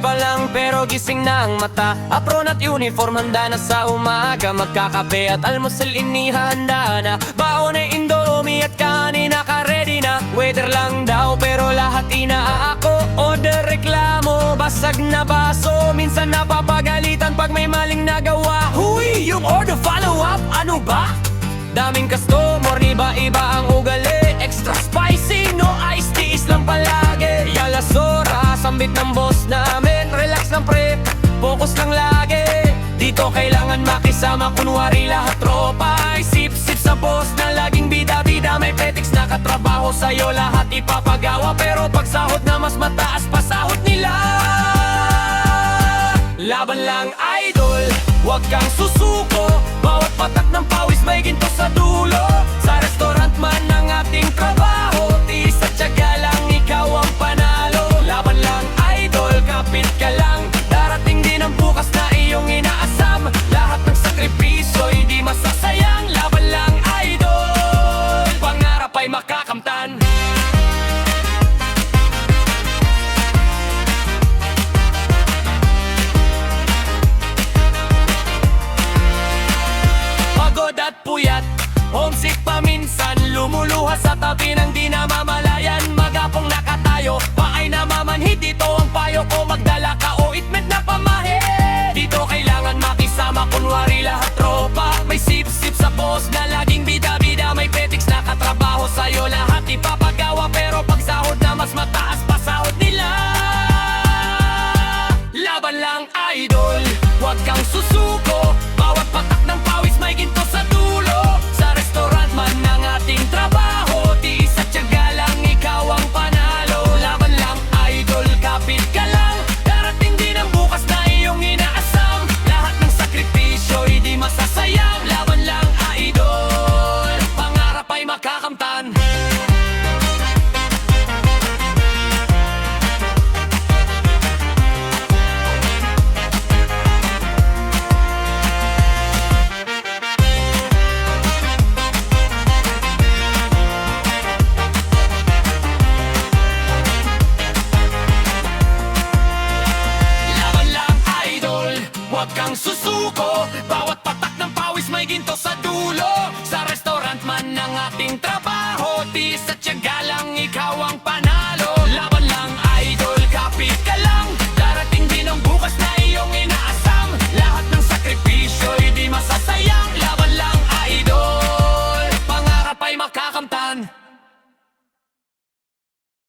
pa lang pero gising na ang mata. Apron at uniform handa na sa umaga. Magkakape at almusal inihanda na. Baon ay indomie at kanin naka-ready na. Waiter lang daw pero lahat inaako. Order reklamo, basag na baso. Minsan napapagalitan pag may maling nagawa. Huy, yung order follow up, ano ba? Daming customer, iba-iba ang ugali. Extra spicy, no ice, tiis lang palagi. Yalasora, sambit ng boss namin. Relax lang pre, focus lang lagi. Dito kailangan makisama, kunwari lahat tropa. Ay sip-sip sa boss na laging bida-bida. May petiks na katrabaho sa'yo, lahat ipapagawa. Pero pag sahod na mas mataas pa sahod nila. Laban lang idol, huwag kang susuko. Bawat patak ng pawis may ginto sa dulo. Sa restaurant man ang ating trabaho, tiis at tiyaga lang, ikaw ang panalo. Laban lang idol, kapit ka lang. Darating din ang bukas na iyong inaasam. Lahat ng sakripisyo hindi masasayang. Laban lang idol, pangarap ay makakamtan. At puyat, homesick paminsan, lumuluha sa tabi ng di namamalayan. Magapong nakatayo, paay namamanhid. Dito ang payo ko, magdala ka o itmet na pamahe. Dito kailangan makisama, kunwari lahat tropa. May